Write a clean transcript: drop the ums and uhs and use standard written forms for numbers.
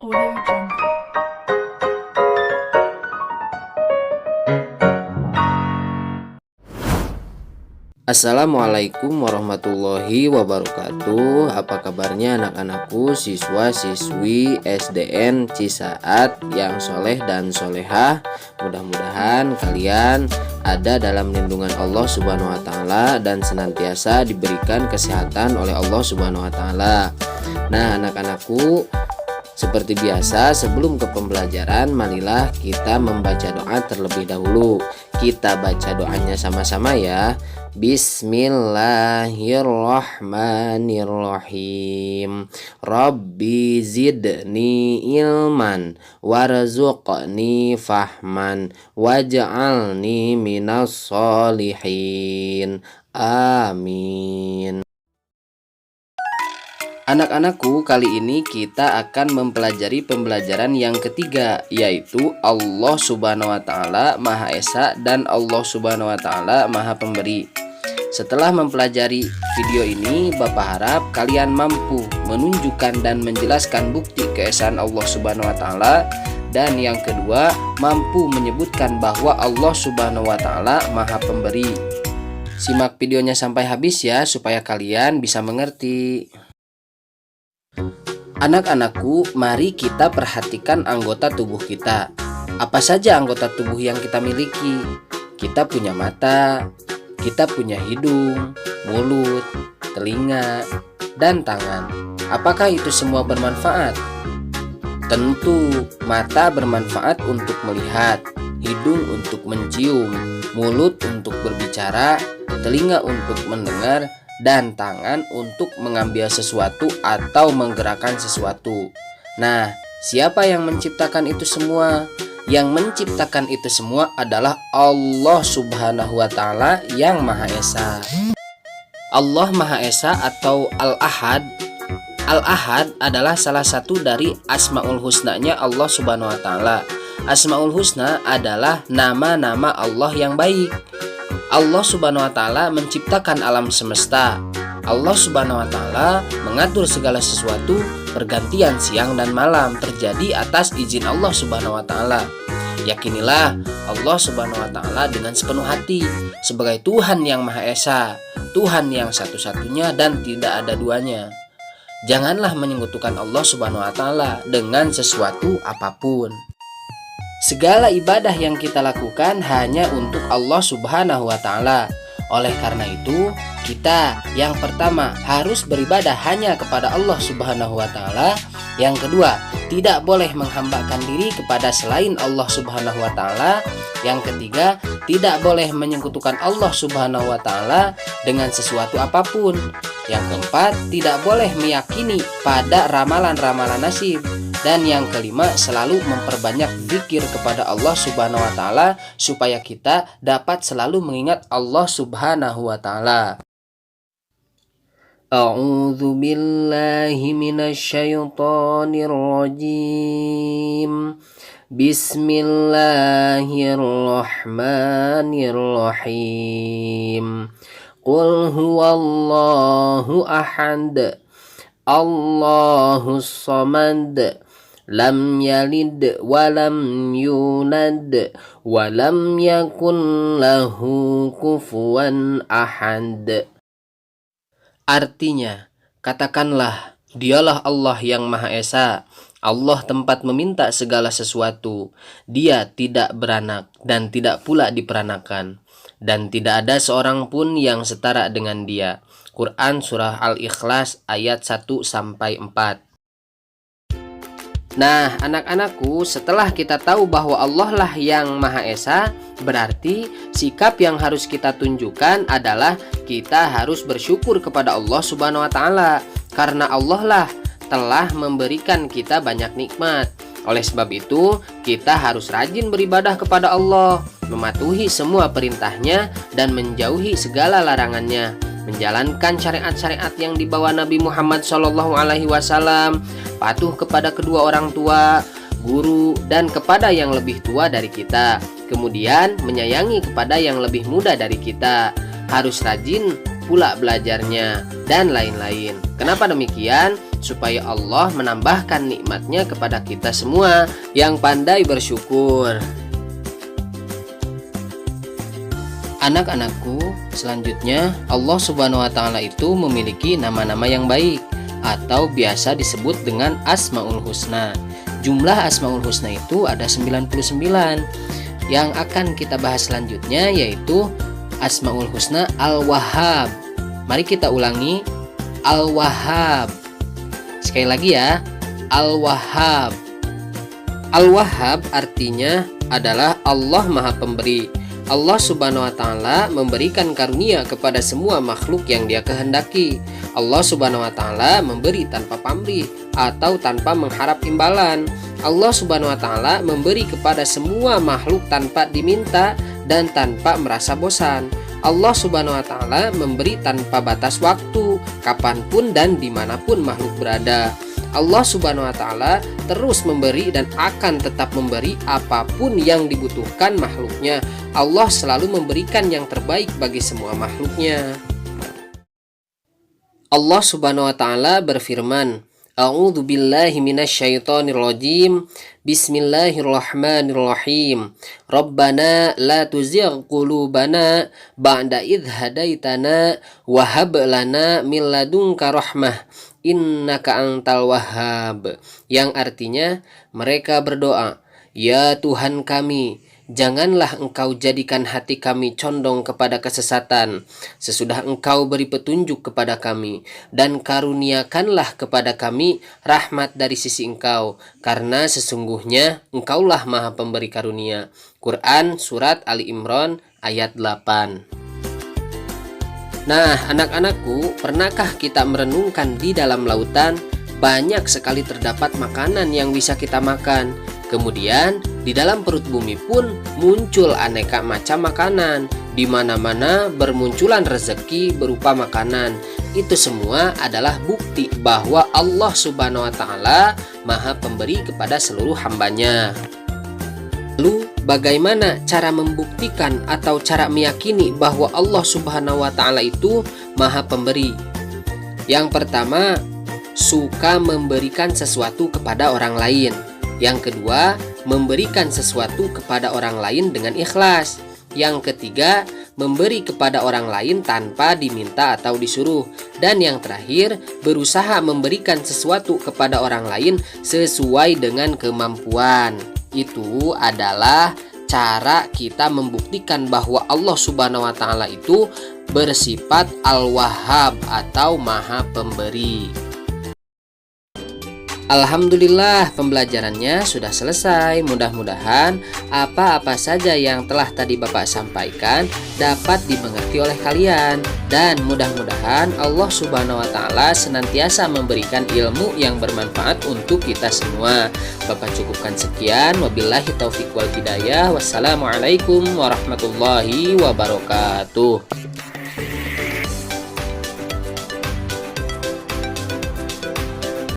Audio Jungle. Assalamualaikum warahmatullahi wabarakatuh. Apa kabarnya anak-anakku, siswa-siswi SDN Cisaat yang soleh dan solehah? Mudah-mudahan kalian ada dalam lindungan Allah Subhanahu wa Ta'ala dan senantiasa diberikan kesehatan oleh Allah Subhanahu wa Ta'ala. Nah, anak-anakku, seperti biasa, sebelum ke pembelajaran, marilah kita membaca doa terlebih dahulu. Kita baca doanya sama-sama ya. Bismillahirrahmanirrahim. Rabbi zidni ilman warzuqni fahman waj'alni minas solihin. Amin. Anak-anakku, kali ini kita akan mempelajari pembelajaran yang ketiga, yaitu Allah Subhanahu wa Ta'ala Maha Esa dan Allah Subhanahu wa Ta'ala Maha Pemberi. Setelah mempelajari video ini, Bapak harap kalian mampu menunjukkan dan menjelaskan bukti keesaan Allah Subhanahu wa Ta'ala. Dan yang kedua, mampu menyebutkan bahwa Allah Subhanahu wa Ta'ala Maha Pemberi. Simak videonya sampai habis ya, supaya kalian bisa mengerti. Anak-anakku, mari kita perhatikan anggota tubuh kita. Apa saja anggota tubuh yang kita miliki? Kita punya mata, kita punya hidung, mulut, telinga, dan tangan. Apakah itu semua bermanfaat? Tentu, mata bermanfaat untuk melihat, hidung untuk mencium, mulut untuk berbicara, telinga untuk mendengar, dan tangan untuk mengambil sesuatu atau menggerakkan sesuatu. Nah, siapa yang menciptakan itu semua? Yang menciptakan itu semua adalah Allah Subhanahu wa Ta'ala yang Maha Esa. Allah Maha Esa atau Al-Ahad. Al-Ahad adalah salah satu dari Asmaul Husna-nya Allah Subhanahu wa Ta'ala. Asmaul Husna adalah nama-nama Allah yang baik. Allah Subhanahu wa Ta'ala menciptakan alam semesta. Allah Subhanahu wa Ta'ala mengatur segala sesuatu, pergantian siang dan malam terjadi atas izin Allah Subhanahu wa Ta'ala. Yakinilah Allah Subhanahu wa Ta'ala dengan sepenuh hati sebagai Tuhan yang Maha Esa, Tuhan yang satu-satunya dan tidak ada duanya. Janganlah menyekutukan Allah Subhanahu wa Ta'ala dengan sesuatu apapun. Segala ibadah yang kita lakukan hanya untuk Allah Subhanahu wa Ta'ala. Oleh karena itu, kita yang pertama harus beribadah hanya kepada Allah Subhanahu wa Ta'ala. Yang kedua, tidak boleh menghambakan diri kepada selain Allah Subhanahu wa Ta'ala. Yang ketiga, tidak boleh menyekutukan Allah Subhanahu wa Ta'ala dengan sesuatu apapun. Yang keempat, tidak boleh meyakini pada ramalan-ramalan nasib. Dan yang kelima, selalu memperbanyak zikir kepada Allah Subhanahu wa Ta'ala supaya kita dapat selalu mengingat Allah Subhanahu wa Ta'ala. A'udzu billahi minasyaitonir rajim. Bismillahirrahmanirrahim. Qul huwallahu ahad. Allahus samad. Lam yalid walam yulad walam yakun lahu kufuwan ahad. Artinya, katakanlah, dialah Allah yang Maha Esa. Allah tempat meminta segala sesuatu. Dia tidak beranak dan tidak pula diperanakan. Dan tidak ada seorang pun yang setara dengan dia. Quran Surah Al-Ikhlas ayat 1-4. Nah, anak-anakku, setelah kita tahu bahwa Allah lah yang Maha Esa, berarti sikap yang harus kita tunjukkan adalah kita harus bersyukur kepada Allah Subhanahu wa Ta'ala, karena Allah lah telah memberikan kita banyak nikmat. Oleh sebab itu, kita harus rajin beribadah kepada Allah, mematuhi semua perintahnya dan menjauhi segala larangannya, menjalankan syariat-syariat yang dibawa Nabi Muhammad SAW, patuh kepada kedua orang tua, guru, dan kepada yang lebih tua dari kita. Kemudian menyayangi kepada yang lebih muda dari kita. Harus rajin pula belajarnya, dan lain-lain. Kenapa demikian? supaya Allah menambahkan nikmatnya kepada kita semua yang pandai bersyukur. Anak-anakku, selanjutnya Allah Subhanahu wa Ta'ala itu memiliki nama-nama yang baik atau biasa disebut dengan Asmaul Husna. Jumlah Asmaul Husna itu ada 99. Yang akan kita bahas selanjutnya yaitu Asmaul Husna Al-Wahhab. Mari kita ulangi, Al-Wahhab. Sekali lagi ya, Al-Wahhab. Al-Wahhab artinya adalah Allah Maha Pemberi. Allah Subhanahu wa Ta'ala memberikan karunia kepada semua makhluk yang Dia kehendaki. Allah Subhanahu wa Ta'ala memberi tanpa pamrih atau tanpa mengharap imbalan. Allah Subhanahu wa Ta'ala memberi kepada semua makhluk tanpa diminta dan tanpa merasa bosan. Allah Subhanahu wa Ta'ala memberi tanpa batas waktu, kapanpun dan dimanapun makhluk berada. Allah Subhanahu wa Ta'ala terus memberi dan akan tetap memberi apapun yang dibutuhkan makhluknya. Allah selalu memberikan yang terbaik bagi semua makhluknya. Allah Subhanahu wa Ta'ala berfirman, A'udzu billahi minasyaitonir rajim. Bismillahirrahmanirrahim. Rabbana la tuzigh qulubana ba'da idh hadaitana wa hab lana min ladunka rahmah innaka antal wahhab. Yang artinya mereka berdoa, ya Tuhan kami, janganlah Engkau jadikan hati kami condong kepada kesesatan sesudah Engkau beri petunjuk kepada kami, dan karuniakanlah kepada kami rahmat dari sisi Engkau, karena sesungguhnya Engkaulah Maha Pemberi karunia. Quran Surat Ali Imran ayat 8. Nah, anak-anakku, pernahkah kita merenungkan di dalam lautan banyak sekali terdapat makanan yang bisa kita makan? Kemudian di dalam perut bumi pun muncul aneka macam makanan. Di mana-mana bermunculan rezeki berupa makanan. Itu semua adalah bukti bahwa Allah Subhanahu wa Ta'ala Maha Pemberi kepada seluruh hambanya. Lalu bagaimana cara membuktikan atau cara meyakini bahwa Allah Subhanahu wa Ta'ala itu Maha Pemberi? Yang pertama, suka memberikan sesuatu kepada orang lain. Yang kedua, memberikan sesuatu kepada orang lain dengan ikhlas. Yang ketiga, memberi kepada orang lain tanpa diminta atau disuruh. Dan yang terakhir, berusaha memberikan sesuatu kepada orang lain sesuai dengan kemampuan. Itu adalah cara kita membuktikan bahwa Allah Subhanahu wa Ta'ala itu bersifat Al-Wahhab atau Maha Pemberi. Alhamdulillah, pembelajarannya sudah selesai. Mudah-mudahan apa-apa saja yang telah tadi Bapak sampaikan dapat dimengerti oleh kalian. Dan mudah-mudahan Allah Subhanahu wa Ta'ala senantiasa memberikan ilmu yang bermanfaat untuk kita semua. Bapak cukupkan sekian. Wabillahi taufiq wal hidayah. Wassalamualaikum warahmatullahi wabarakatuh.